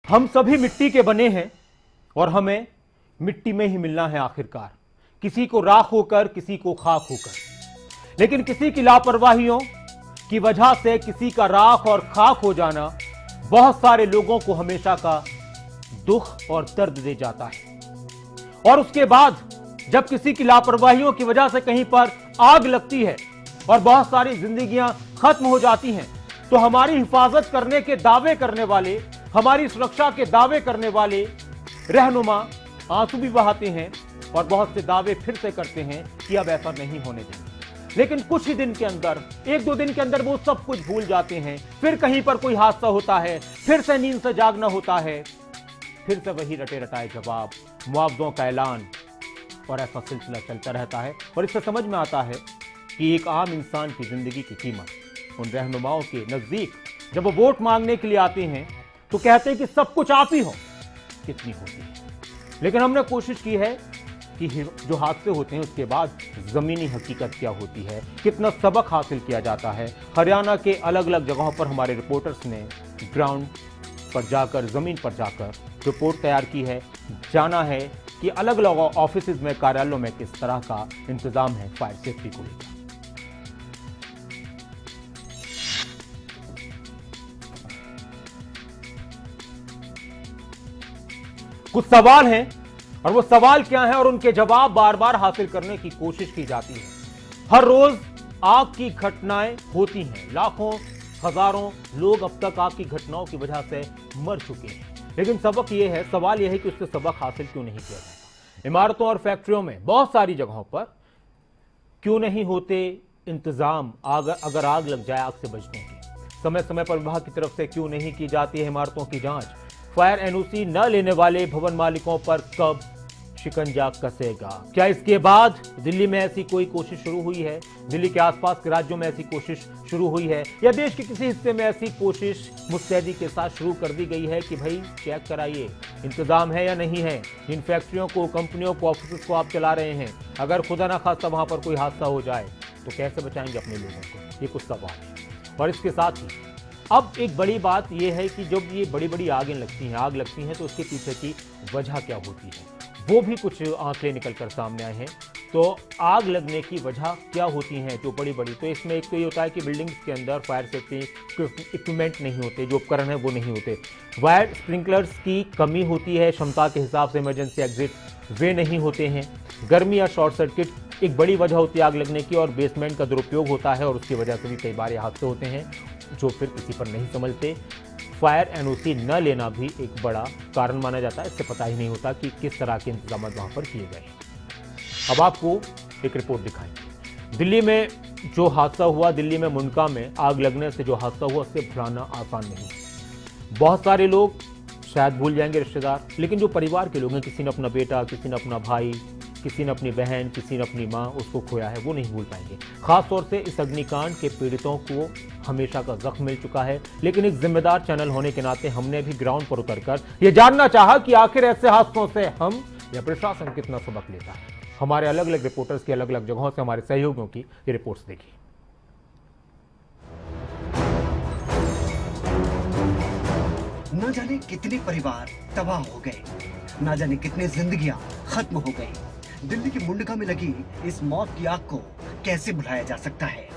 हम सभी मिट्टी के बने हैं और हमें मिट्टी में ही मिलना है आखिरकार, किसी को राख होकर, किसी को खाक होकर। लेकिन किसी की लापरवाहियों की वजह से किसी का राख और खाक हो जाना बहुत सारे लोगों को हमेशा का दुख और दर्द दे जाता है। और उसके बाद जब किसी की लापरवाहियों की वजह से कहीं पर आग लगती है और बहुत सारी जिंदगियां खत्म हो जाती हैं, तो हमारी हिफाजत करने के दावे करने वाले, हमारी सुरक्षा के दावे करने वाले रहनुमा आंसू भी बहाते हैं और बहुत से दावे फिर से करते हैं कि अब ऐसा नहीं होने देंगे। लेकिन कुछ ही दिन के अंदर, एक दो दिन के अंदर वो सब कुछ भूल जाते हैं। फिर कहीं पर कोई हादसा होता है, फिर से नींद से जागना होता है, फिर से वही रटे रटाए जवाब, मुआवजों का ऐलान, और ऐसा सिलसिला चलता रहता है। और इससे समझ में आता है कि एक आम इंसान की जिंदगी की कीमत उन रहनुमाओं के नजदीक जब वो वोट मांगने के लिए आते हैं तो कहते हैं कि सब कुछ आप ही हो, कितनी होती है। लेकिन हमने कोशिश की है कि जो हादसे होते हैं उसके बाद जमीनी हकीकत क्या होती है, कितना सबक हासिल किया जाता है। हरियाणा के अलग अलग जगहों पर हमारे रिपोर्टर्स ने ग्राउंड पर जाकर, जमीन पर जाकर रिपोर्ट तैयार की है, जाना है कि अलग अलग ऑफिस में, कार्यालयों में किस तरह का इंतजाम है फायर सेफ्टी को लेकर। कुछ सवाल हैं और वो सवाल क्या हैं और उनके जवाब बार बार हासिल करने की कोशिश की जाती है। हर रोज आग की घटनाएं होती हैं, लाखों हजारों लोग अब तक आग की घटनाओं की वजह से मर चुके हैं। लेकिन सबक ये है, सवाल यह है कि उससे सबक हासिल क्यों नहीं किया जाता। इमारतों और फैक्ट्रियों में बहुत सारी जगहों पर क्यों नहीं होते इंतजाम, अगर आग लग जाए आग से बचने के। समय समय पर विभाग की तरफ से क्यों नहीं की जाती है इमारतों की जांच। फायर एनओसी न लेने वाले भवन मालिकों पर कब शिकंजा कसेगा। क्या इसके बाद दिल्ली में ऐसी कोई कोशिश शुरू हुई है, दिल्ली के आसपास के राज्यों में ऐसी कोशिश शुरू हुई है, या देश के किसी हिस्से में ऐसी कोशिश मुस्तैदी के साथ शुरू कर दी गई है कि भाई चेक कराइए इंतजाम है या नहीं है। इन फैक्ट्रियों को, कंपनियों को, ऑफिस को आप चला रहे हैं, अगर खुदा ना खास्ता वहां पर कोई हादसा हो जाए तो कैसे बचाएंगे अपने लोगों को, ये कुछ सवाल है। और इसके साथ ही अब एक बड़ी बात यह है कि जब ये बड़ी बड़ी आग लगती हैं तो उसके पीछे की वजह क्या होती है, वो भी कुछ आंकड़े निकल कर सामने आए हैं। तो आग लगने की वजह क्या होती हैं जो बड़ी बड़ी, तो इसमें एक तो ये होता है कि बिल्डिंग्स के अंदर फायर सेफ्टी इक्विपमेंट नहीं होते, जो उपकरण है वो नहीं होते, वायर स्प्रिंकलर्स की कमी होती है, क्षमता के हिसाब से इमरजेंसी एग्जिट वे नहीं होते हैं, गर्मी या शॉर्ट सर्किट एक बड़ी वजह होती है आग लगने की, और बेसमेंट का दुरुपयोग होता है और उसकी वजह से भी कई बार हादसे होते हैं जो फिर किसी पर नहीं समझते। फायर एनओसी न लेना भी एक बड़ा कारण माना जाता है, इससे पता ही नहीं होता कि किस तरह के इंतजाम वहां पर किए गए। अब आपको एक रिपोर्ट दिखाएंगे। दिल्ली में जो हादसा हुआ, दिल्ली में मुंडका में आग लगने से जो हादसा हुआ उससे भुलाना आसान नहीं है। बहुत सारे लोग शायद भूल जाएंगे, रिश्तेदार, लेकिन जो परिवार के लोग हैं, किसी ने अपना बेटा, किसी ने अपना भाई, किसी ने अपनी बहन, किसी ने अपनी माँ, उसको खोया है, वो नहीं भूल पाएंगे। खासतौर से इस अग्निकांड के पीड़ितों को हमेशा का जख्म मिल चुका है। लेकिन एक जिम्मेदार चैनल होने के नाते हमने भी ग्राउंड पर उतरकर ये जानना चाहा कि आखिर ऐसे हादसों से हम या प्रशासन कितना सबक लेता है। हमारे अलग अलग रिपोर्टर्स की अलग अलग जगहों से हमारे सहयोगियों की ये रिपोर्ट्स देखिए। न जाने कितने परिवार तबाह हो गए, न जाने कितने जिंदगियां खत्म हो गई। दिल्ली की मुंडका में लगी इस मौत की आग को कैसे भुलाया जा सकता है?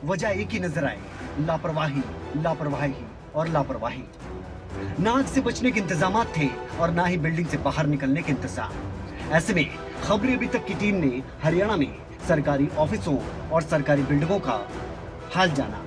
वजह एक ही नजर आई, लापरवाही, लापरवाही और लापरवाही। न आग से बचने के इंतजाम थे और ना ही बिल्डिंग से बाहर निकलने के इंतजाम। ऐसे में खबरें अभी तक की टीम ने हरियाणा में सरकारी ऑफिसों और सरकारी बिल्डिंगों का हाल जाना।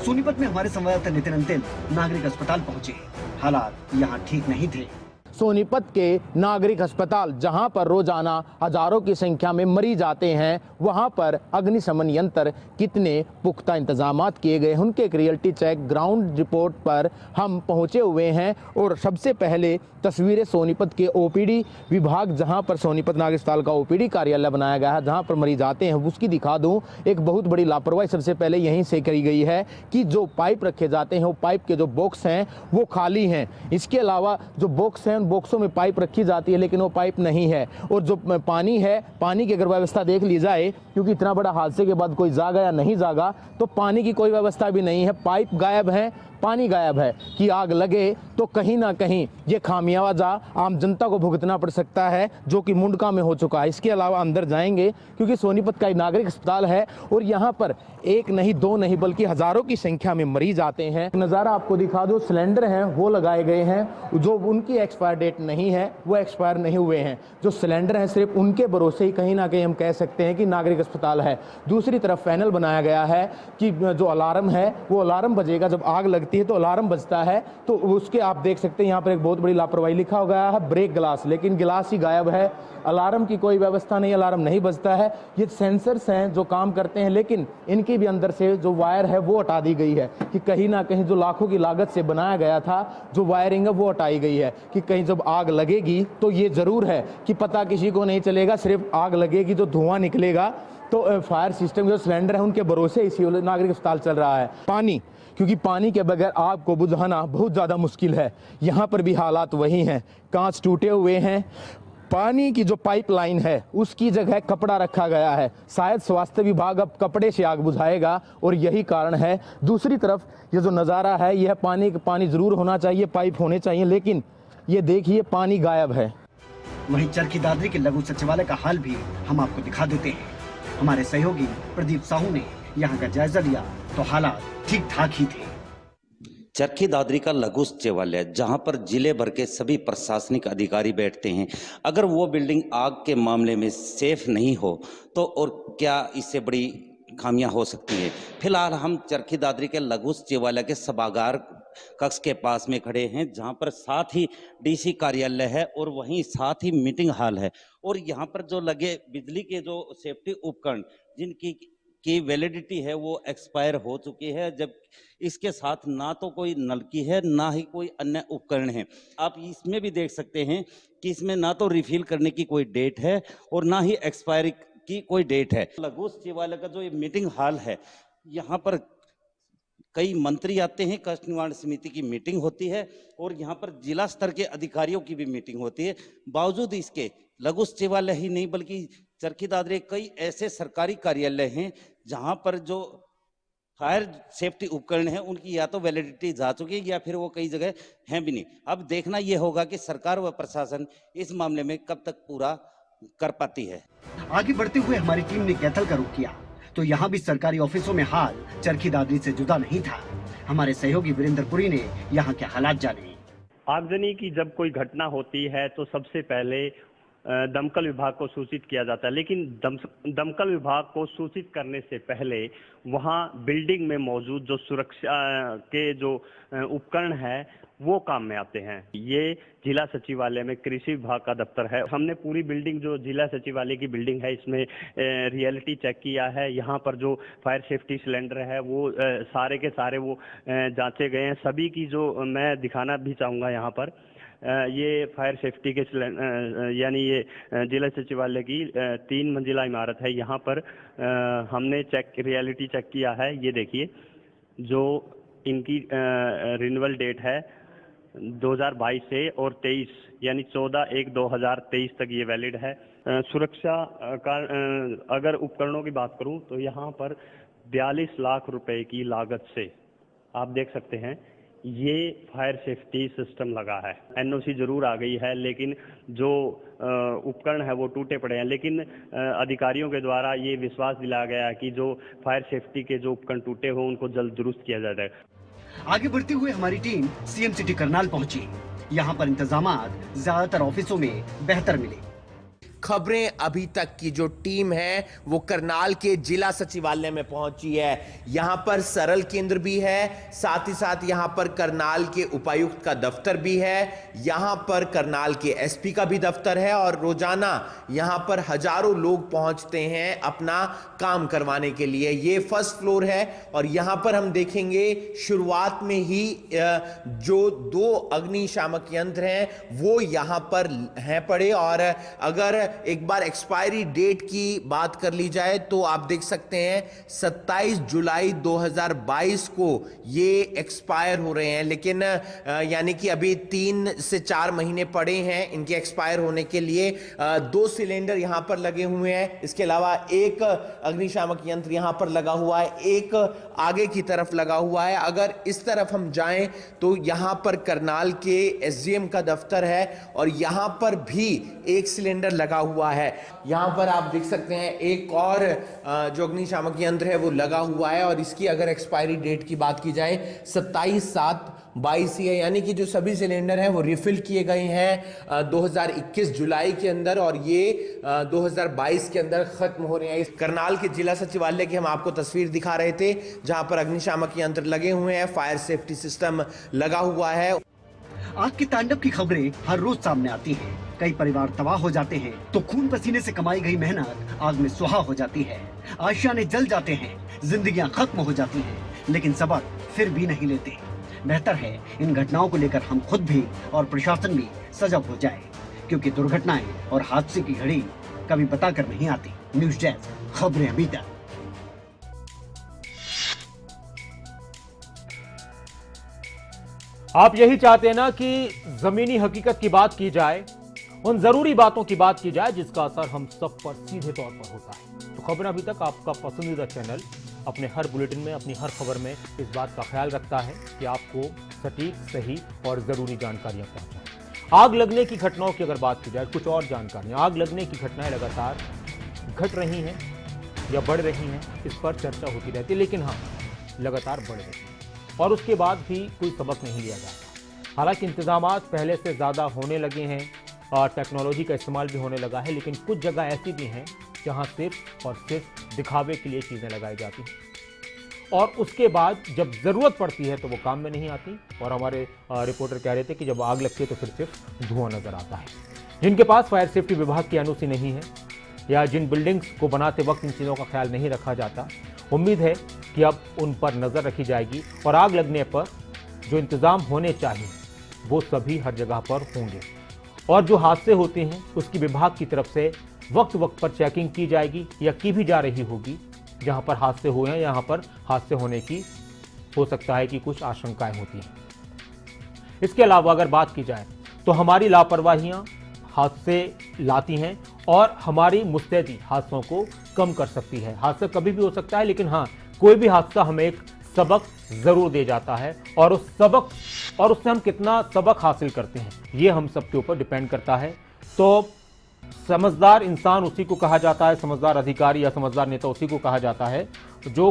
सोनीपत में हमारे संवाददाता नितिन अंतिल नागरिक अस्पताल पहुंचे। हालात यहाँ ठीक नहीं थे। सोनीपत के नागरिक अस्पताल, जहां पर रोजाना हजारों की संख्या में मरीज जाते हैं, वहां पर अग्निशमन यंत्र कितने पुख्ता इंतजामात किए गए हैं, उनके एक रियलिटी चेक ग्राउंड रिपोर्ट पर हम पहुंचे हुए हैं। और सबसे पहले तस्वीरें सोनीपत के ओपीडी विभाग, जहां पर सोनीपत नागरिक अस्पताल का ओपीडी कार्यालय बनाया गया है, जहां पर मरीज आते हैं, उसकी दिखा दूं। एक बहुत बड़ी लापरवाही सबसे पहले यहीं से करी गई है कि जो पाइप रखे जाते हैं, वो पाइप के जो बॉक्स हैं वो खाली हैं। इसके अलावा जो बॉक्स हैं, बॉक्सों में पाइप रखी जाती है लेकिन वो पाइप नहीं है। और जो पानी है, पानी की अगर व्यवस्था देख ली जाए, क्योंकि इतना बड़ा हादसे के बाद कोई जागा या नहीं जागा, तो पानी की कोई व्यवस्था भी नहीं है। पाइप गायब हैं, पानी गायब है कि आग लगे तो कहीं ना कहीं ये खामियाजा आम जनता को भुगतना पड़ सकता है, जो कि मुंडका में हो चुका है। इसके अलावा अंदर जाएंगे क्योंकि सोनीपत का एक नागरिक अस्पताल है और यहाँ पर एक नहीं दो नहीं बल्कि हजारों की संख्या में मरीज आते हैं। नज़ारा आपको दिखा दो, सिलेंडर हैं वो लगाए गए हैं, जो उनकी एक्सपायर डेट नहीं है वो एक्सपायर नहीं हुए हैं। जो सिलेंडर हैं सिर्फ उनके भरोसे ही कहीं ना कहीं हम कह सकते हैं कि नागरिक अस्पताल है। दूसरी तरफ पैनल बनाया गया है कि जो अलार्म है वो अलार्म बजेगा, जब आग लगती है तो अलार्म बजता है, तो उसके आप देख सकते हैं यहाँ पर एक बहुत बड़ी लापरवाही लिखा हो गया है ब्रेक ग्लास, लेकिन गिलास ही गायब है। अलार्म की कोई व्यवस्था नहीं, अलार्म नहीं बजता है। ये सेंसर्स हैं जो काम करते हैं, लेकिन इनकी भी अंदर से जो वायर है वो हटा दी गई है कि कहीं ना कहीं जो लाखों की लागत से बनाया गया था जो वायरिंग है वो हटाई गई है कि कहीं जब आग लगेगी तो ये जरूर है कि पता किसी को नहीं चलेगा, सिर्फ आग लगेगी जो धुआं निकलेगा तो फायर सिस्टम जो सिलेंडर है उनके भरोसे इसी नागरिक अस्पताल चल रहा है। पानी, क्योंकि पानी के बगैर आग को बुझाना बहुत ज़्यादा मुश्किल है। यहाँ पर भी हालात वही हैं, कांच टूटे हुए हैं। पानी की जो पाइपलाइन है उसकी जगह कपड़ा रखा गया है, शायद स्वास्थ्य विभाग अब कपड़े से आग बुझाएगा और यही कारण है। दूसरी तरफ ये जो नज़ारा है यह पानी ज़रूर होना चाहिए, पाइप होने चाहिए, लेकिन ये देखिए पानी गायब है। वहीं चरखी दादरी के लघु सचिवालय का हाल भी हम आपको दिखा देते हैं। हमारे सहयोगी प्रदीप साहू ने यहाँ का जायजा लिया तो हालात ठीक ठाक ही थे। चरखी दादरी का लघु सचिवालय, जहां पर जिले भर के सभी प्रशासनिक अधिकारी बैठते हैं, अगर वो बिल्डिंग आग के मामले में सेफ नहीं हो तो और क्या इससे बड़ी खामियां हो सकती हैं। फिलहाल हम चरखी दादरी के लघु सचिवालय के सभागार कक्ष के पास में खड़े हैं, जहां पर साथ ही डीसी कार्यालय है और वहीं साथ ही मीटिंग हॉल है। और यहाँ पर जो लगे बिजली के जो सेफ्टी उपकरण जिनकी वैलिडिटी है वो एक्सपायर हो चुकी है, जब इसके साथ ना तो कोई नलकी है ना ही कोई अन्य उपकरण है। आप इसमें भी देख सकते हैं कि इसमें ना तो रिफिल करने की कोई डेट है और ना ही एक्सपायरी की कोई डेट है। लघु सचिवालय का जो ये मीटिंग हॉल है, यहाँ पर कई मंत्री आते हैं, कष्ट निवारण समिति की मीटिंग होती है और यहाँ पर जिला स्तर के अधिकारियों की भी मीटिंग होती है। बावजूद इसके लघु सचिवालय ही नहीं बल्कि चरखी दादरी कई ऐसे सरकारी कार्यालय हैं जहाँ पर जो फायर सेफ्टी उपकरण है उनकी या तो वैलिडिटी जा चुकी है या फिर वो कई जगह हैं भी नहीं। अब देखना ये होगा कि सरकार व प्रशासन इस मामले में कब तक पूरा कर पाती है। आगे बढ़ते हुए हमारी टीम ने कैथल का रुख किया तो यहाँ भी सरकारी ऑफिसों में हाल चरखी दादरी से जुदा नहीं था। हमारे सहयोगी वीरेंद्र पुरी ने यहाँ के हालात जाने। आगजनी की जब कोई घटना होती है तो सबसे पहले दमकल विभाग को सूचित किया जाता है, लेकिन दमकल विभाग को सूचित करने से पहले वहाँ बिल्डिंग में मौजूद जो सुरक्षा के जो उपकरण है वो काम में आते हैं। ये जिला सचिवालय में कृषि विभाग का दफ्तर है। हमने पूरी बिल्डिंग जो जिला सचिवालय की बिल्डिंग है इसमें रियलिटी चेक किया है। यहाँ पर जो फायर सेफ्टी सिलेंडर है वो सारे के सारे वो जांचे गए हैं। सभी की जो मैं दिखाना भी चाहूँगा यहाँ पर ये फायर सेफ्टी के यानी ये जिला सचिवालय की 3 मंजिला इमारत है। यहाँ पर हमने रियलिटी चेक किया है। ये देखिए जो इनकी रिन्यूअल डेट है 2022 से और 23 यानी 14/1/2023 तक ये वैलिड है। सुरक्षा का अगर उपकरणों की बात करूं तो यहाँ पर 42 लाख रुपए की लागत से आप देख सकते हैं ये फायर सेफ्टी सिस्टम लगा है। एनओसी जरूर आ गई है लेकिन जो उपकरण है वो टूटे पड़े हैं, लेकिन अधिकारियों के द्वारा ये विश्वास दिलाया गया है कि जो फायर सेफ्टी के जो उपकरण टूटे हो उनको जल्द दुरुस्त किया जाएगा। आगे बढ़ते हुए हमारी टीम सीएम सिटी करनाल पहुंची। यहाँ पर इंतजामात ज्यादातर ऑफिसों में बेहतर मिले। खबरें अभी तक की जो टीम है वो करनाल के जिला सचिवालय में पहुंची है। यहां पर सरल केंद्र भी है, साथ ही साथ यहां पर करनाल के उपायुक्त का दफ्तर भी है, यहां पर करनाल के एसपी का भी दफ्तर है और रोजाना यहां पर हजारों लोग पहुंचते हैं अपना काम करवाने के लिए। ये फर्स्ट फ्लोर है और यहां पर हम देखेंगे शुरुआत में ही जो 2 अग्निशामक यंत्र हैं वो यहां पर हैं पड़े और अगर एक बार एक्सपायरी डेट की बात कर ली जाए तो आप देख सकते हैं 27 जुलाई 2022 को ये एक्सपायर हो रहे हैं, लेकिन यानी कि अभी 3 से 4 महीने पड़े हैं इनके एक्सपायर होने के लिए। 2 सिलेंडर यहां पर लगे हुए हैं, इसके अलावा एक अग्निशामक यंत्र यहां पर लगा हुआ है, एक आगे की तरफ लगा हुआ है। अगर इस तरफ हम जाएं तो यहां पर करनाल के एसडीएम का दफ्तर है और यहां पर भी एक सिलेंडर लगा हुआ है। यहां पर आप देख सकते हैं एक और जो अग्निशामक यंत्र है वो लगा हुआ है और इसकी अगर एक्सपायरी डेट की बात की जाए 27/7/22 है, यानी कि जो सभी सिलेंडर हैं वो रिफिल किए गए हैं 2021 जुलाई के अंदर और ये 2022 के अंदर खत्म हो रहे हैं। इस करनाल के जिला सचिवालय की हम आपको तस्वीर दिखा रहे थे जहां पर अग्निशामक यंत्र लगे हुए हैं, फायर सेफ्टी सिस्टम लगा हुआ है। आग के तांडव की खबरें हर रोज सामने आती हैं। कई परिवार तबाह हो जाते हैं तो खून पसीने से कमाई गई मेहनत आग में सुहा हो जाती है। आशियाने जल जाते हैं, जिंदगियां खत्म हो जाती हैं, लेकिन सबक फिर भी नहीं लेते। बेहतर है इन घटनाओं को लेकर हम खुद भी और प्रशासन भी सजग हो जाए, क्योंकि दुर्घटनाएं और हादसे की घड़ी कभी बता कर नहीं आती। न्यूज़ डेस्क, खबरें अभी तक। आप यही चाहते हैं ना कि जमीनी हकीकत की बात की जाए, उन जरूरी बातों की बात की जाए जिसका असर हम सब पर सीधे तौर पर होता है। तो खबर अभी तक आपका पसंदीदा चैनल अपने हर बुलेटिन में, अपनी हर खबर में इस बात का ख्याल रखता है कि आपको सटीक, सही और जरूरी जानकारियां पहुंचाएं। आग लगने की घटनाओं की अगर बात की जाए, कुछ और जानकारियां, आग लगने की घटनाएं लगातार घट रही हैं या बढ़ रही हैं, इस पर चर्चा होती रहती है, लेकिन हाँ, लगातार बढ़ रही है और उसके बाद भी कोई सबक नहीं लिया जाता। हालांकि इंतजामात पहले से ज़्यादा होने लगे हैं और टेक्नोलॉजी का इस्तेमाल भी होने लगा है, लेकिन कुछ जगह ऐसी भी हैं जहां सिर्फ और सिर्फ दिखावे के लिए चीज़ें लगाई जाती हैं और उसके बाद जब ज़रूरत पड़ती है तो वो काम में नहीं आती। और हमारे रिपोर्टर कह रहे थे कि जब आग लगती है तो फिर सिर्फ धुआं नज़र आता है। जिनके पास फायर सेफ्टी विभाग की एनओसी नहीं है या जिन बिल्डिंग्स को बनाते वक्त इन चीज़ों का ख्याल नहीं रखा जाता, उम्मीद है कि अब उन पर नज़र रखी जाएगी और आग लगने पर जो इंतज़ाम होने चाहिए वो सभी हर जगह पर होंगे और जो हादसे होते हैं उसकी विभाग की तरफ से वक्त वक्त पर चेकिंग की जाएगी या की भी जा रही होगी। जहां पर हादसे हुए हैं यहाँ पर हादसे होने की हो सकता है कि कुछ आशंकाएं होती हैं। इसके अलावा अगर बात की जाए तो हमारी लापरवाहियां हादसे लाती हैं और हमारी मुस्तैदी हादसों को कम कर सकती है। हादसा कभी भी हो सकता है, लेकिन हाँ, कोई भी हादसा हमें एक सबक जरूर दे जाता है और उस सबक और उससे हम कितना सबक हासिल करते हैं ये हम सबके ऊपर डिपेंड करता है। तो समझदार इंसान उसी को कहा जाता है, समझदार अधिकारी या समझदार नेता उसी को कहा जाता है जो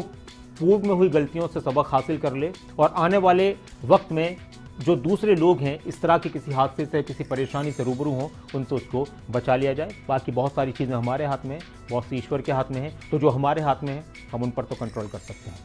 पूर्व में हुई गलतियों से सबक हासिल कर ले और आने वाले वक्त में जो दूसरे लोग हैं इस तरह के किसी हादसे से, किसी परेशानी से रूबरू हों, उनसे उसको बचा लिया जाए। बाकी बहुत सारी चीज़ें हमारे हाथ में, बहुत सी ईश्वर के हाथ में है, तो जो हमारे हाथ में है हम उन पर तो कंट्रोल कर सकते हैं।